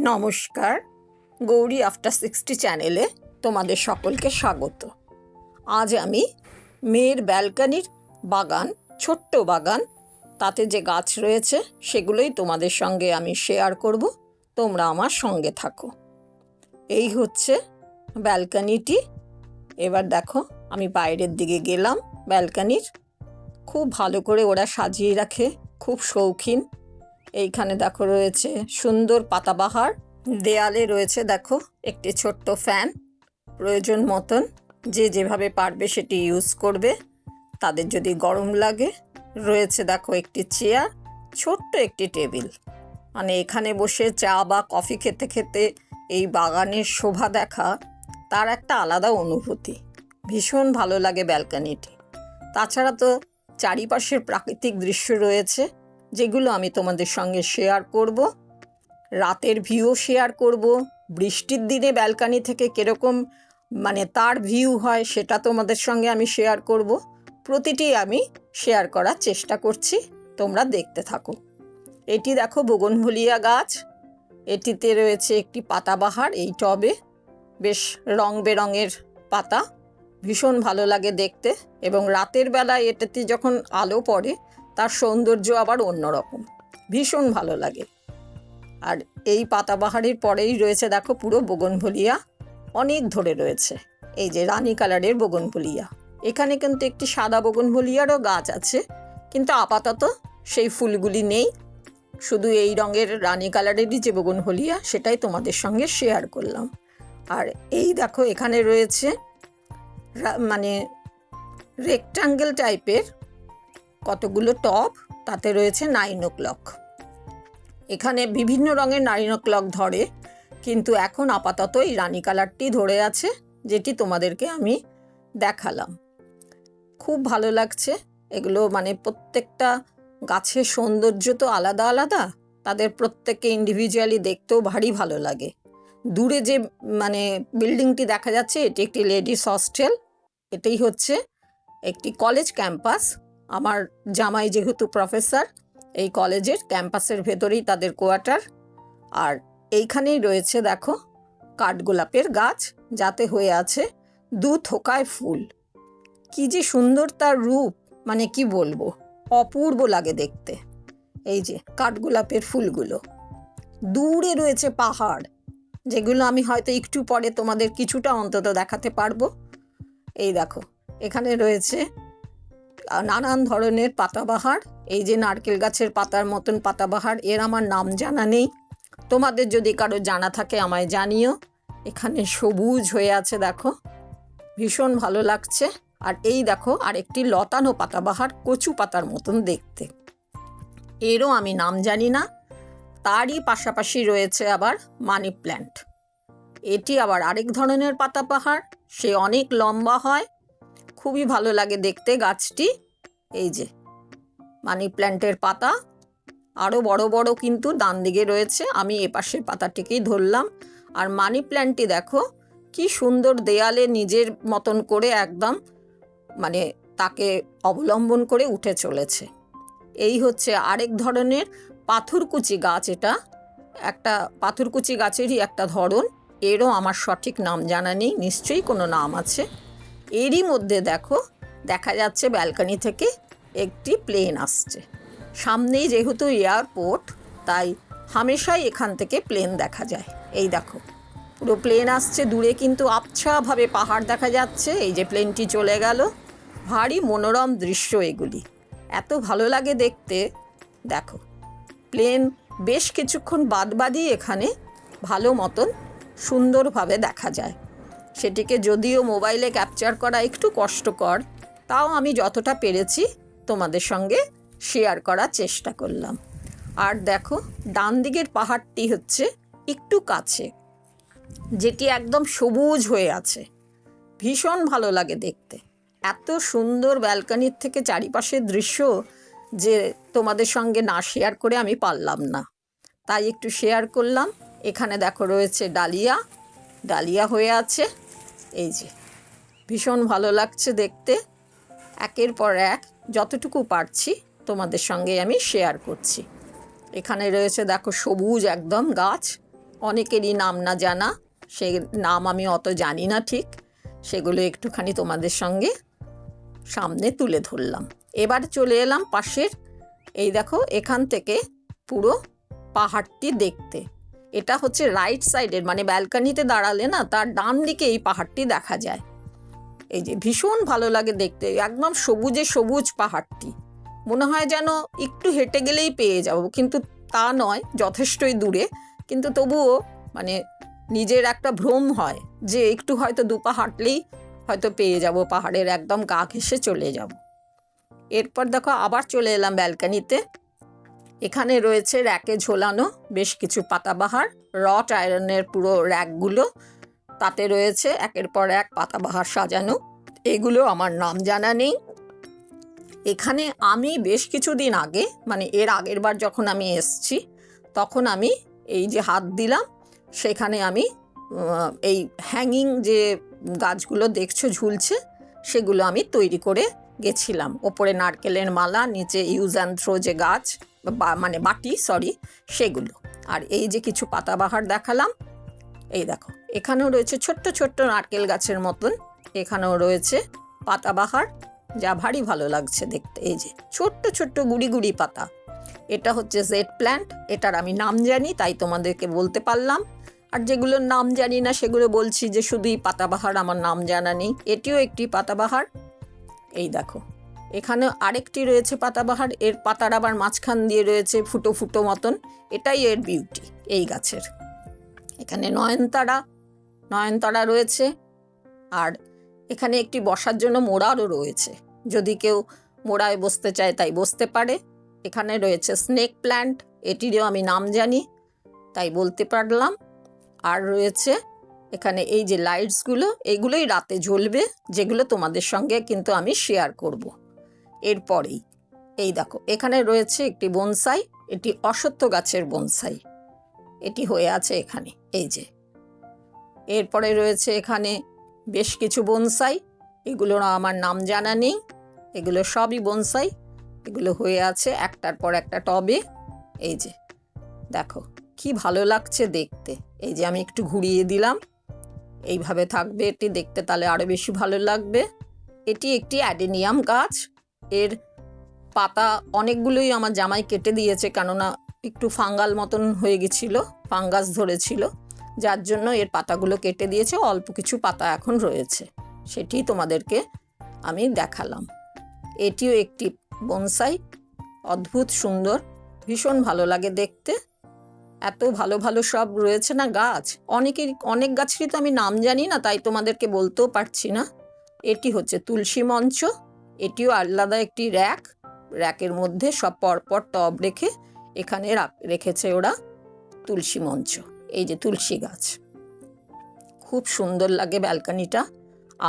নমস্কার, গৌরী আফটার 60 চ্যানেলে তোমাদের সকলকে স্বাগত। আজ আমি মেয়ের ব্যালকনির বাগান, ছোট্ট বাগান, তাতে যে গাছ রয়েছে সেগুলোই তোমাদের সঙ্গে আমি শেয়ার করব। তোমরা আমার সঙ্গে থাকো। এই হচ্ছে ব্যালকনিটি। এবার দেখো, আমি বাইরের দিকে গেলাম। ব্যালকনির খুব ভালো করে ওরা সাজিয়ে রাখে, খুব শৌখিন। এইখানে দেখো রয়েছে সুন্দর পাতাবাহার, দেয়ালে রয়েছে দেখো একটি ছোট্ট ফ্যান, প্রয়োজন মতন যে যেভাবে পারবে সেটি ইউজ করবে। তাদের যদি গরম লাগে, রয়েছে দেখো একটি চেয়ার, ছোট্ট একটি টেবিল। মানে এখানে বসে চা বা কফি খেতে খেতে এই বাগানের শোভা দেখা, তার একটা আলাদা অনুভূতি। ভীষণ ভালো লাগে ব্যালকনিটি। তাছাড়া তো চারিপাশের প্রাকৃতিক দৃশ্য রয়েছে, যেগুলো আমি তোমাদের সঙ্গে শেয়ার করব। রাতের ভিউ শেয়ার করব। বৃষ্টির দিনে ব্যালকনি থেকে কীরকম তার ভিউ হয় সেটা তোমাদের সঙ্গে আমি শেয়ার করব। প্রতিটি আমি শেয়ার করার চেষ্টা করছি, তোমরা দেখতে থাকো। এটি দেখো বোগনভেলিয়া গাছ। এটিতে রয়েছে একটি পাতাবাহার এই টবে, বেশ রং বেরঙের পাতা, ভীষণ ভালো লাগে দেখতে। এবং রাতের বেলায় এটাতে যখন আলো পড়ে, তার সৌন্দর্য আবার অন্যরকম, ভীষণ ভালো লাগে। আর এই পাতাবাহারের পরেই রয়েছে দেখো পুরো বোগনভেলিয়া, অনেক ধরে রয়েছে। এই যে রানী কালারের বোগনভেলিয়া। এখানে কিন্তু একটি সাদা বোগনভেলিয়ারও গাছ আছে, কিন্তু আপাতত সেই ফুলগুলি নেই। শুধু এই রঙের রানী কালারেরই যে বোগনভেলিয়া, সেটাই তোমাদের সঙ্গে শেয়ার করলাম। আর এই দেখো এখানে রয়েছে রেক্ট্যাঙ্গেল টাইপের কতগুলো টব, তাতে রয়েছে 9 o'clock। এখানে বিভিন্ন রঙের 9 o'clock ধরে, কিন্তু এখন আপাতত এই রানী কালারটি ধরে আছে, যেটি তোমাদেরকে আমি দেখালাম। খুব ভালো লাগছে এগুলো। প্রত্যেকটা গাছের সৌন্দর্য তো আলাদা আলাদা, তাদের প্রত্যেককে ইন্ডিভিজুয়ালি দেখতেও ভারী ভালো লাগে। দূরে যে বিল্ডিংটি দেখা যাচ্ছে, এটি একটি লেডিস হস্টেল। এটাই হচ্ছে একটি কলেজ ক্যাম্পাস। আমার জামাই যেহেতু প্রফেসর, এই কলেজের ক্যাম্পাসের ভেতরেই তাদের কোয়ার্টার। আর এইখানেই রয়েছে দেখো কাঠগোলাপের গাছ, যাতে হয়ে আছে 2 থোকায় ফুল। কি যে সুন্দর তার রূপ, কি বলবো, অপূর্ব লাগে দেখতে। এই যে কাঠগোলাপের ফুলগুলো। দূরে রয়েছে পাহাড়, যেগুলো আমি হয়তো একটু পরে তোমাদের কিছুটা অন্তত দেখাতে পারবো। এই দেখো এখানে রয়েছে নানান ধরনের পাতাবাহার। এই যে নারকেল গাছের পাতার মতন পাতাবাহার, এর আমার নাম জানা নেই। তোমাদের যদি কারো জানা থাকে আমায় জানিও। এখানে সবুজ হয়ে আছে দেখো, ভীষণ ভালো লাগছে। আর এই দেখো আরেকটি লতানো পাতাবাহার, কচু পাতার মতন দেখতে, এরও আমি নাম জানি না। তারই পাশাপাশি রয়েছে আবার মানি প্ল্যান্ট। এটি আবার আরেক ধরনের পাতাবাহার, সে অনেক লম্বা হয়, খুবই ভালো লাগে দেখতে গাছটি। এই যে মানি প্ল্যান্টের পাতা আরও বড় বড়, কিন্তু ডান দিকে রয়েছে। আমি এপাশের পাতাটিকেই ধরলাম। আর মানি প্ল্যান্টটি দেখো কি সুন্দর, দেয়ালে নিজের মতন করে একদম তাকে অবলম্বন করে উঠে চলেছে। এই হচ্ছে আরেক ধরনের পাথরকুচি গাছ। এটা একটা পাথরকুচি গাছেরই একটা ধরন, এরও আমার সঠিক নাম জানা নেই, নিশ্চয়ই কোনো নাম আছে। এরই মধ্যে দেখো দেখা যাচ্ছে ব্যালকনি থেকে একটি প্লেন আসছে। সামনেই যেহেতু এয়ারপোর্ট, তাই হামেশাই এখান থেকে প্লেন দেখা যায়। এই দেখো পুরো প্লেন আসছে, দূরে কিন্তু আবছাভাবে পাহাড় দেখা যাচ্ছে। এই যে প্লেনটি চলে গেল, ভারী মনোরম দৃশ্য এগুলি, এত ভালো লাগে দেখতে। দেখো প্লেন বেশ কিছুক্ষণ বাদই এখানে ভালো মতন সুন্দরভাবে দেখা যায়। সেটিকে যদিও মোবাইলে ক্যাপচার করা একটু কষ্টকর, তাও আমি যতটা পেরেছি তোমাদের সঙ্গে শেয়ার করার চেষ্টা করলাম। আর দেখো ডান দিকের পাহাড়টি হচ্ছে একটু কাছে, যেটি একদম সবুজ হয়ে আছে, ভীষণ ভালো লাগে দেখতে। এত সুন্দর ব্যালকনির থেকে চারিপাশের দৃশ্য যে তোমাদের সঙ্গে না শেয়ার করে আমি পারলাম না, তাই একটু শেয়ার করলাম। এখানে দেখো রয়েছে ডালিয়া, ডালিয়া হয়ে আছে। এই যে ভীষণ ভালো লাগছে দেখতে। একের পর এক যতটুকু পারছি তোমাদের সঙ্গে আমি শেয়ার করছি। এখানে রয়েছে দেখো সবুজ একদম গাছ, অনেকেরই নাম না জানা, সে নাম আমি অত জানি না ঠিক, সেগুলো একটুখানি তোমাদের সঙ্গে সামনে তুলে ধরলাম। এবার চলে এলাম পাশের, এই দেখো এখান থেকে পুরো পাহাড়টি দেখতে। এটা হচ্ছে রাইট সাইডের, মানে ব্যালকানিতে দাঁড়ালে না তার ডান দিকে এই পাহাড়টি দেখা যায়। এই যে ভীষণ ভালো লাগে দেখতে, একদম সবুজে সবুজ পাহাড়টি, মনে হয় যেন একটু হেঁটে গেলেই পেয়ে যাব, কিন্তু তা নয়, যথেষ্টই দূরে, কিন্তু তবুও মানে নিজের একটা ভ্রম হয় যে একটু হয়তো দুপা হাঁটলেই হয়তো পেয়ে যাব, পাহাড়ের একদম গা ঘেঁষে চলে যাব। এরপর দেখো আবার চলে এলাম ব্যালকানিতে। এখানে রয়েছে র্যাকে ঝোলানো বেশ কিছু পাতাবাহার, রট আয়রনের পুরো র্যাকগুলো, তাতে রয়েছে একের পর এক পাতাবাহার সাজানো। এগুলো আমার নাম জানা নেই। এখানে আমি বেশ কিছুদিন আগে, মানে এর আগের বার যখন আমি এসছি, তখন আমি এই যে হাত দিলাম, সেখানে আমি এই হ্যাঙ্গিং যে গাছগুলো দেখছো ঝুলছে, সেগুলো আমি তৈরি করে গেছিলাম। ওপরে নারকেলের মালা, নিচে ইউজ অ্যান্ড থ্রো যে গাছ, মানে বাটি, সরি, সেগুলো। আর এই যে কিছু পাতাবাহার দেখালাম, এই দেখো এখানেও রয়েছে ছোট্ট ছোট্ট নারকেল গাছের মতন, এখানেও রয়েছে পাতাবাহার, যা ভারী ভালো লাগছে দেখতে। এই যে ছোট্ট ছোট্ট গুড়ি গুড়ি পাতা, এটা হচ্ছে জেড প্ল্যান্ট, এটার আমি নাম জানি তাই তোমাদেরকে বলতে পারলাম। আর যেগুলোর নাম জানি না সেগুলো বলছি যে শুধুই পাতাবাহার, আমার নাম জানা নেই। এটিও একটি পাতাবাহার। এই দেখো এখানে আরেকটি রয়েছে পাতাবাহার, এর পাতার আবার মাঝখান দিয়ে রয়েছে ফুটো ফুটো মতন, এটাই এর বিউটি এই গাছের। এখানে নয়নতারা রয়েছে, আর এখানে একটি বসার জন্য মোড়ারও রয়েছে, যদি কেউ মোড়ায় বসতে চায় তাই বসতে পারে। এখানে রয়েছে স্নেক প্ল্যান্ট, এটিরও আমি নাম জানি তাই বলতে পারলাম। আর রয়েছে এখানে এই যে লাইটসগুলো, এইগুলোই রাতে জ্বলবে, যেগুলো তোমাদের সঙ্গে কিন্তু আমি শেয়ার করব এরপরেই। এই দেখো এখানে রয়েছে একটি বনসাই, এটি অশ্বত্থ গাছের বনসাই, এটি হয়ে আছে এখানে। এই যে এরপরে রয়েছে এখানে বেশ কিছু বনসাই, এগুলোর আমার নাম জানা নেই, এগুলো সবই বনসাই, এগুলো হয়ে আছে একটার পর একটা টবে। এই যে দেখো কি ভালো লাগছে দেখতে। এই যে আমি একটু ঘুরিয়ে দিলাম, এইভাবে থাকবে এটি দেখতে, তাহলে আরও বেশি ভালো লাগবে। এটি একটি অ্যাডেনিয়াম গাছ, এর পাতা অনেকগুলোই আমার জামাই কেটে দিয়েছে, কেননা একটু ফাঙ্গাল মতন হয়ে গেছিল, ফাঙ্গাস ধরেছিল, যার জন্য এর পাতাগুলো কেটে দিয়েছে। অল্প কিছু পাতা এখন রয়েছে, সেটি তোমাদেরকে আমি দেখালাম। এটিও একটি বনসাই, অদ্ভুত সুন্দর, ভীষণ ভালো লাগে দেখতে। এত ভালো ভালো সব রয়েছে না গাছ, অনেক গাছেরই তো আমি নাম জানি না, তাই তোমাদেরকে বলতেও পারছি না। এটি হচ্ছে তুলসী মঞ্চ, এটিও আলাদা একটি র্যাকের মধ্যে সব পরপর টব রেখে এখানে রেখেছে ওরা তুলসী মঞ্চ। এই যে তুলসী গাছ, খুব সুন্দর লাগে ব্যালকানিটা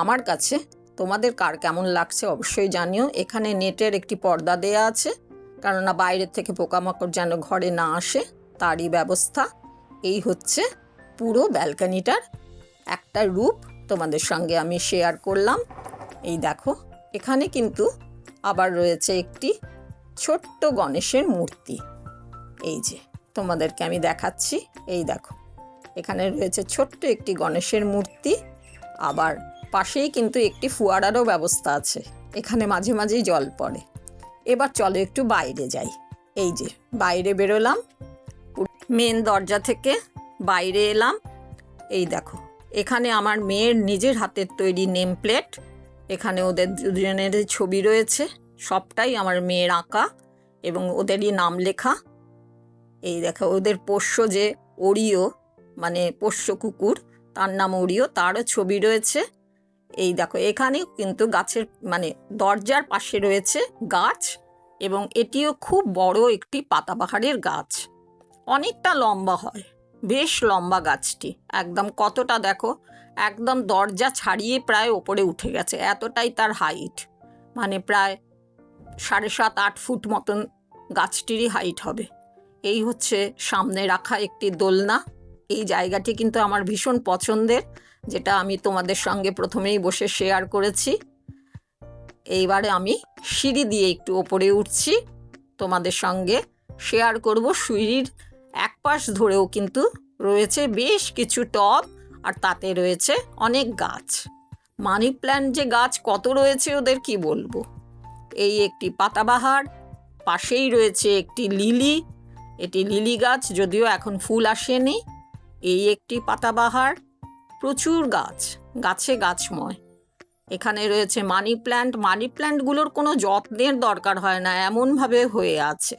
আমার কাছে। তোমাদের কার কেমন লাগছে অবশ্যই জানিও। এখানে নেটের একটি পর্দা দেয়া আছে, কেননা বাইরের থেকে পোকামাকড় যেন ঘরে না আসে, তারই ব্যবস্থা। এই হচ্ছে পুরো ব্যালকানিটার একটা রূপ, তোমাদের সঙ্গে আমি শেয়ার করলাম। এই দেখো এখানে কিন্তু আবার রয়েছে একটি ছোট্ট গণেশের মূর্তি, এই যে তোমাদেরকে আমি দেখাচ্ছি। এই দেখো এখানে রয়েছে ছোট্ট একটি গণেশের মূর্তি, আবার পাশেই কিন্তু একটি ফোয়ারারও ব্যবস্থা আছে, এখানে মাঝে মাঝেই জল পড়ে। এবার চলো একটু বাইরে যাই। এই যে বাইরে বেরোলাম, মেন দরজা থেকে বাইরে এলাম। এই দেখো এখানে আমার মেয়ের নিজের হাতের তৈরি নেম প্লেট, এখানে ওদের দুজনের ছবি রয়েছে, সবটাই আমার মেয়ের আঁকা এবং ওদেরই নাম লেখা। এই দেখো ওদের পোষ্য যে ওরিও, মানে পোষ্য কুকুর, তার নাম ওরিও, তারও ছবি রয়েছে। এই দেখো এখানে কিন্তু গাছের, মানে দরজার পাশে রয়েছে গাছ, এবং এটিও খুব বড় একটি পাতাবাহারের গাছ, অনেকটা লম্বা হয়, বেশ লম্বা গাছটি, একদম কতটা দেখো, একদম দরজা ছাড়িয়ে প্রায় ওপরে উঠে গেছে, এতটাই তার হাইট, মানে প্রায় 7.5-8 ফুট মতন গাছটিরই হাইট হবে। এই হচ্ছে সামনে রাখা একটি দোলনা, এই জায়গাটি কিন্তু আমার ভীষণ পছন্দের, যেটা আমি তোমাদের সঙ্গে প্রথমেই বসে শেয়ার করেছি। এইবারে আমি সিঁড়ি দিয়ে একটু ওপরে উঠছি, তোমাদের সঙ্গে শেয়ার করব সিঁড়ির এক পাশ ধরেও কিন্তু রয়েছে বেশ কিছু টব, আর তাতে রয়েছে অনেক গাছ। মানি প্ল্যান্ট যে গাছ কত রয়েছে ওদের কি বলবো। এই একটি পাতাবাহার, পাশেই রয়েছে একটি লিলি, এটি লিলি গাছ, যদিও এখন ফুল আসেনি। এই একটি পাতাবাহার, প্রচুর গাছ, গাছে গাছময়। এখানে রয়েছে মানি প্ল্যান্ট। মানি প্ল্যান্টগুলোর কোনো যত্নের দরকার হয় না, এমনভাবে হয়ে আছে।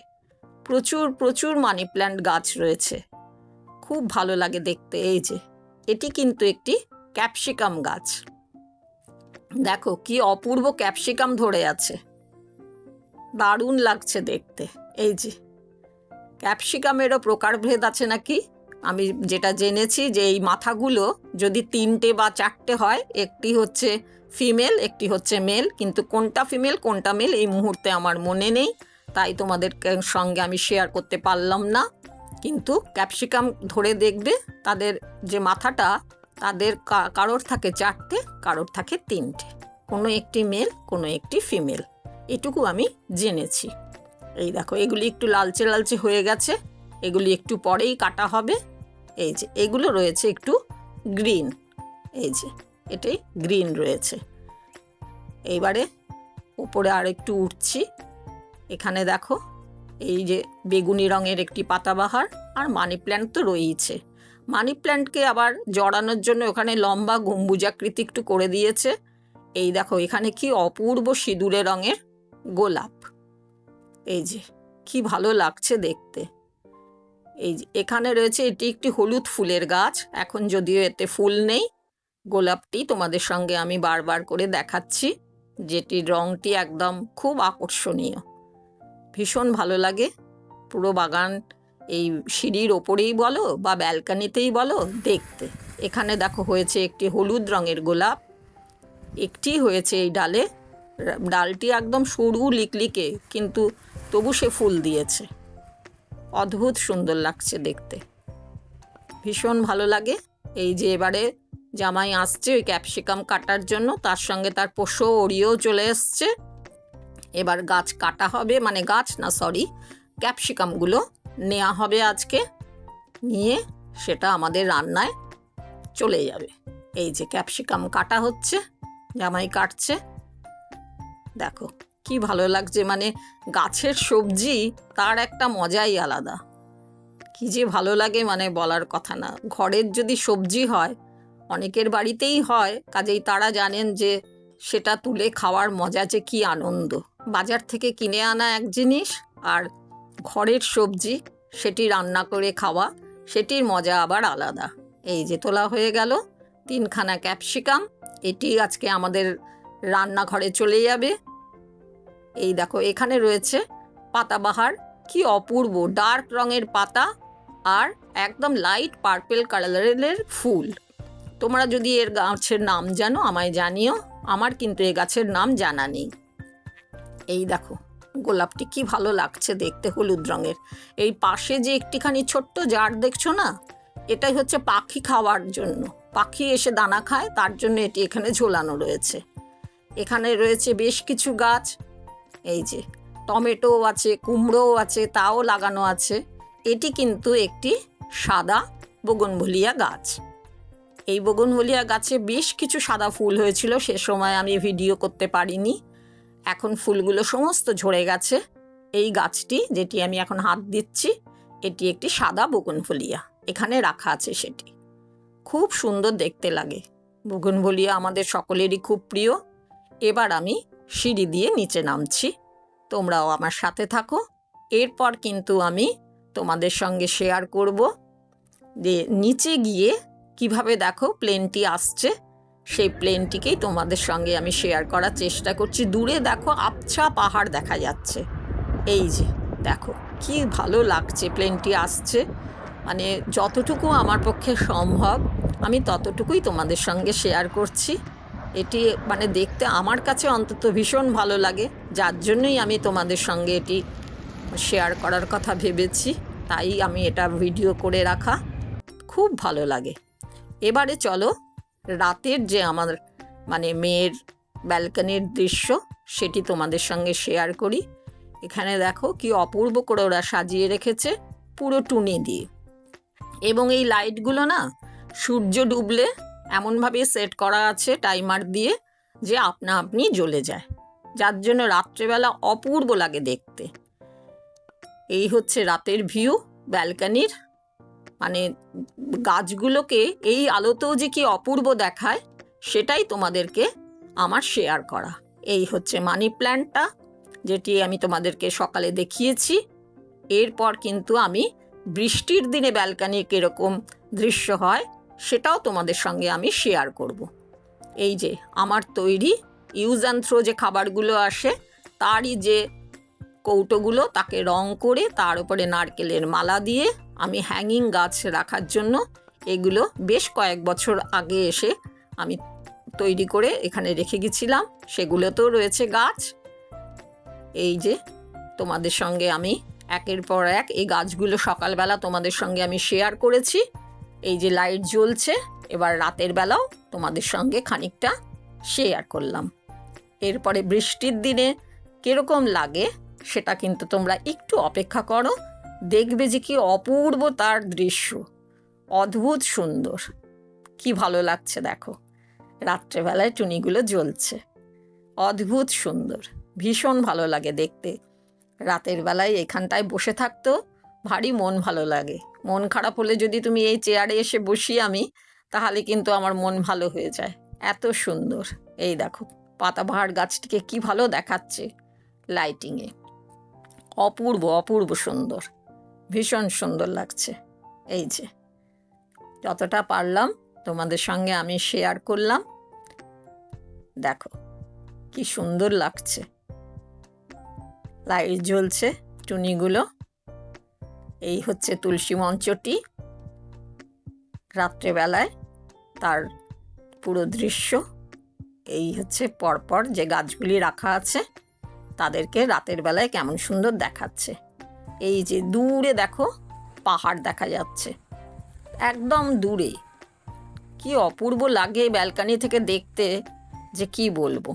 প্রচুর প্রচুর মানি প্ল্যান্ট গাছ রয়েছে, খুব ভালো লাগে দেখতে। এই যে এটি কিন্তু একটি ক্যাপসিকাম গাছ, দেখো কি অপূর্ব ক্যাপসিকাম ধরে আছে, দারুণ লাগছে দেখতে। এই যে ক্যাপসিকামেরও প্রকারভেদ আছে নাকি, আমি যেটা জেনেছি যে এই মাথাগুলো যদি 3টে বা 4টে হয়, একটি হচ্ছে ফিমেল একটি হচ্ছে মেল, কিন্তু কোনটা ফিমেল কোনটা মেল এই মুহূর্তে আমার মনে নেই, তাই তোমাদের সঙ্গে আমি শেয়ার করতে পারলাম না। কিন্তু ক্যাপসিকাম ধরে দেখবে তাদের যে মাথাটা, তাদের কারোর থাকে 4টে, কারোর থাকে 3টে, কোনো একটি মেল কোনো একটি ফিমেল, এটুকু আমি জেনেছি। এই দেখো এগুলি একটু লালচে লালচে হয়ে গেছে, এগুলি একটু পরেই কাটা হবে। এই যে এগুলো রয়েছে একটু গ্রিন, এই যে এটাই গ্রিন রয়েছে। এইবারে উপরে আর একটু উঠছি, এখানে দেখো এই যে বেগুনি রঙের একটি পাতাবাহার, আর মানি প্ল্যান্ট তো রয়েইছে। মানি প্ল্যান্টকে আবার জড়ানোর জন্য ওখানে লম্বা গম্বুজাকৃতি একটু করে দিয়েছে। এই দেখো এখানে কি অপূর্ব সিঁদুরে রঙের গোলাপ, এই যে কি ভালো লাগছে দেখতে। এই যে এখানে রয়েছে এটি একটি হলুদ ফুলের গাছ, এখন যদিও এতে ফুল নেই। গোলাপটি তোমাদের সঙ্গে আমি বারবার করে দেখাচ্ছি, যেটির রঙটি একদম খুব আকর্ষণীয়, ভীষণ ভালো লাগে। পুরো বাগান এই সিঁড়ির ওপরেই বলো বা ব্যালকানিতেই বলো দেখতে। এখানে দেখো হয়েছে একটি হলুদ রঙের গোলাপ, একটি হয়েছে এই ডালে, ডালটি একদম সরু লিকলিকে, কিন্তু তবু সে ফুল দিয়েছে, অদ্ভুত সুন্দর লাগছে দেখতে, ভীষণ ভালো লাগে। এই যে এবারে জামাই আসছে ওই ক্যাপসিকাম কাটার জন্য, তার সঙ্গে তার পোষ্য ওড়িয়েও চলে এসছে। এবার গাছ কাটা হবে, মানে গাছ না সরি, ক্যাপসিকামগুলো নেওয়া হবে আজকে, নিয়ে সেটা আমাদের রান্নায় চলে যাবে। এই যে ক্যাপসিকাম কাটা হচ্ছে, জামাই কাটছে, দেখো কি ভালো লাগছে। মানে গাছের সবজি তার একটা মজাই আলাদা, কি যে ভালো লাগে মানে বলার কথা না। ঘরের যদি সবজি হয়, অনেকের বাড়িতেই হয়, কাজেই তারা জানেন যে সেটা তুলে খাওয়ার মজা যে কি আনন্দ। বাজার থেকে কিনে আনা এক জিনিস, আর ঘরের সবজি সেটি রান্না করে খাওয়া, সেটির মজা আবার আলাদা। এই যে তোলা হয়ে গেল 3খানা ক্যাপসিকাম, এটি আজকে আমাদের রান্নাঘরে চলে যাবে। এই দেখো এখানে রয়েছে পাতাবাহার, কি অপূর্ব ডার্ক রঙের পাতা আর একদম লাইট পার্পেল কালারের ফুল। তোমরা যদি এর গাছের নাম জানো আমায় জানিও, আমার কিন্তু এই গাছের নাম জানা নেই। এই দেখো গোলাপটি কি ভালো লাগছে দেখতে, হলুদ রঙের। এই পাশে যে একটিখানি ছোট্ট জার দেখছো না, এটাই হচ্ছে পাখি খাওয়ার জন্য, পাখি এসে দানা খায় তার জন্য এটি এখানে ঝোলানো রয়েছে। এখানে রয়েছে বেশ কিছু গাছ, এই যে টমেটো আছে, কুমড়োও আছে, তাও লাগানো আছে। এটি কিন্তু একটি সাদা বোগনভেলিয়া গাছ। এই বোগনভেলিয়া গাছে বেশ কিছু সাদা ফুল হয়েছিল, সে সময় আমি ভিডিও করতে পারিনি, এখন ফুলগুলো সমস্ত ঝরে গেছে। এই গাছটি যেটি আমি এখন হাত দিচ্ছি, এটি একটি সাদা বোগনভেলিয়া, এখানে রাখা আছে, সেটি খুব সুন্দর দেখতে লাগে। বোগনভেলিয়া আমাদের সকলেরই খুব প্রিয়। এবার আমি সিঁড়ি দিয়ে নিচে নামছি, তোমরাও আমার সাথে থাকো। এরপর কিন্তু আমি তোমাদের সঙ্গে শেয়ার করব যে নিচে গিয়ে কিভাবে দেখো প্লেনটি আসছে, সেই প্লেনটিকেই তোমাদের সঙ্গে আমি শেয়ার করার চেষ্টা করছি। দূরে দেখো আবছা পাহাড় দেখা যাচ্ছে, এই যে দেখো কি ভালো লাগছে, প্লেনটি আসছে, মানে যতটুকু আমার পক্ষে সম্ভব আমি ততটুকুই তোমাদের সঙ্গে শেয়ার করছি। এটি মানে দেখতে আমার কাছে অন্তত ভীষণ ভালো লাগে, যার জন্যই আমি তোমাদের সঙ্গে এটি শেয়ার করার কথা ভেবেছি, তাই আমি এটা ভিডিও করে রাখা, খুব ভালো লাগে। এবারে চলো রাতের যে আমার মানে মেয়ের ব্যালকনির দৃশ্য সেটি তোমাদের সঙ্গে শেয়ার করি। এখানে দেখো কি অপূর্ব করে ওরা সাজিয়ে রেখেছে, পুরো টুনি দিয়ে। এবং এই লাইটগুলো না সূর্য ডুবলে এমনভাবে সেট করা আছে টাইমার দিয়ে যে আপনা আপনি জ্বলে যায়, যার জন্য রাত্রেবেলা অপূর্ব লাগে দেখতে। এই হচ্ছে রাতের ভিউ ব্যালকানির। মানে গাছগুলোকে এই আলোতেও যে কি অপূর্ব দেখায় সেটাই তোমাদেরকে আমার শেয়ার করা। এই হচ্ছে মানি প্ল্যান্টটা, যেটি আমি তোমাদেরকে সকালে দেখিয়েছি। এরপর কিন্তু আমি বৃষ্টির দিনে ব্যালকানির কীরকম দৃশ্য হয় সেটাও তোমাদের সঙ্গে আমি শেয়ার করব। এই যে আমার তৈরি ইউজ অ্যান্ড থ্রো যে খাবারগুলো আসে তারই যে কৌটোগুলো, তাকে রং করে তার উপরে নারকেলের মালা দিয়ে আমি হ্যাঙ্গিং গাছ রাখার জন্য এগুলো বেশ কয়েক বছর আগে এসে আমি তৈরি করে এখানে রেখে গেছিলাম। সেগুলোতেও রয়েছে গাছ। এই যে তোমাদের সঙ্গে আমি একের পর এক এই গাছগুলো সকালবেলা তোমাদের সঙ্গে আমি শেয়ার করেছি। এই যে লাইট জ্বলছে, এবার রাতের বেলাও তোমাদের সঙ্গে খানিকটা শেয়ার করলাম। এরপরে বৃষ্টির দিনে কীরকম লাগে সেটা কিন্তু তোমরা একটু অপেক্ষা করো, দেখবে যে কি অপূর্ব তার দৃশ্য, অদ্ভুত সুন্দর, কি ভালো লাগছে। দেখো রাত্রেবেলায় টুনিগুলো জ্বলছে, অদ্ভুত সুন্দর, ভীষণ ভালো লাগে দেখতে। রাতের বেলায় এখানটায় বসে থাকতেও ভারী মন ভালো লাগে। মন খারাপ হলে যদি তুমি এই চেয়ারে এসে বসি আমি, তাহলে কিন্তু আমার মন ভালো হয়ে যায়, এত সুন্দর। এই দেখো পাতাবাহার গাছটিকে কি ভালো দেখাচ্ছে লাইটিংয়ে, অপূর্ব অপূর্ব সুন্দর, ভীষণ সুন্দর লাগছে। এই যে যতটা পারলাম তোমাদের সঙ্গে আমি শেয়ার করলাম। দেখো কি সুন্দর লাগছে, লাইট জ্বলছে, টুনিগুলো। এই হচ্ছে তুলসী মঞ্চটি রাত্রেবেলায়, তার পুরো দৃশ্য। এই হচ্ছে পরপর যে গাছগুলি রাখা আছে তাদেরকে রাতের বেলায় কেমন সুন্দর দেখাচ্ছে। এই যে দূরে দেখো পাহাড় দেখা যাচ্ছে, একদম দূরে, কি অপূর্ব লাগে ব্যালকানি থেকে দেখতে যে কি বলবো,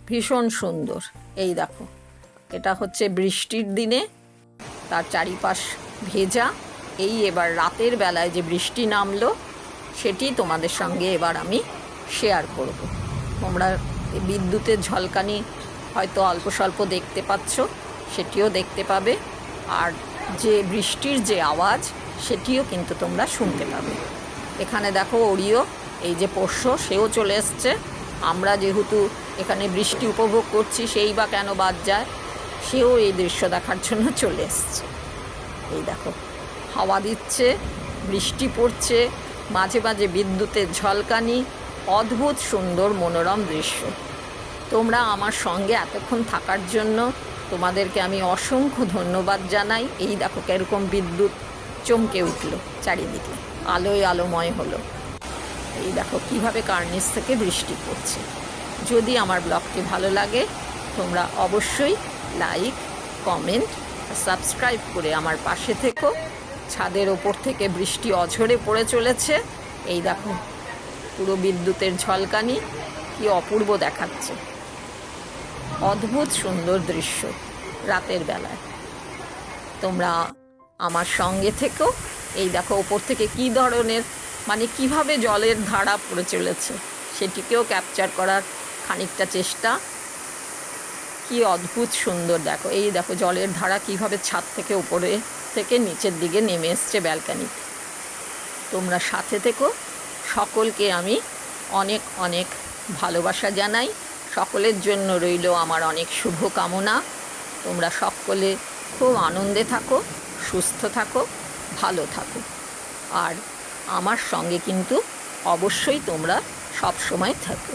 ভীষণ সুন্দর। এই দেখো এটা হচ্ছে বৃষ্টির দিনে তার চারিপাশ ভেজা। এই এবার রাতের বেলায় যে বৃষ্টি নামলো সেটি তোমাদের সঙ্গে এবার আমি শেয়ার করব। তোমরা বিদ্যুতের ঝলকানি হয়তো অল্প স্বল্প দেখতে পাচ্ছ, সেটিও দেখতে পাবে। আর যে বৃষ্টির যে আওয়াজ সেটিও কিন্তু তোমরা শুনতে পাবে। এখানে দেখো ওরিও, এই যে পোষ্য, সেও চলে এসছে। আমরা যেহেতু এখানে বৃষ্টি উপভোগ করছি সেই বা কেন বাদ যায়, সেও এই দৃশ্য দেখার জন্য চলে এসছে। এই দেখো হাওয়া দিচ্ছে, বৃষ্টি পড়ছে, মাঝে মাঝে বিদ্যুতের ঝলকানি, অদ্ভুত সুন্দর মনোরম দৃশ্য। তোমরা আমার সঙ্গে এতক্ষণ থাকার জন্য তোমাদেরকে আমি অসংখ্য ধন্যবাদ জানাই। এই দেখো কীরকম বিদ্যুৎ চমকে উঠলো, চারিদিকে আলোয় আলোময় হলো। এই দেখো কীভাবে কার্নিস থেকে বৃষ্টি পড়ছে। যদি আমার ব্লগটি ভালো লাগে তোমরা অবশ্যই লাইক, কমেন্ট, সাবস্ক্রাইব করে আমার পাশে থেকো। ছাদের ওপর থেকে বৃষ্টি অঝরে পড়ে চলেছে। এই দেখো পুরো বিদ্যুতের ঝলকানি, কি অপূর্ব দেখাচ্ছে, অদ্ভুত সুন্দর দৃশ্য রাতের বেলায়। তোমরা আমার সঙ্গে থেকো। এই দেখো ওপর থেকে কী ধরনের, মানে কিভাবে জলের ধারা পড়ে চলেছে সেটিকেও ক্যাপচার করার খানিকটা চেষ্টা। কি অদ্ভুত সুন্দর দেখো, এই দেখো জলের ধারা কিভাবে ছাদ থেকে উপরে থেকে নিচের দিকে নেমে এসছে ব্যালকানি। তোমরা সাথে থেকো। সকলকে আমি অনেক অনেক ভালোবাসা জানাই। সকলের জন্য রইল আমার অনেক শুভ কামনা। তোমরা সকলে খুব আনন্দে থাকো, সুস্থ থাকো, ভালো থাকো। আর আমার সঙ্গে কিন্তু অবশ্যই তোমরা সব সময় থাকো।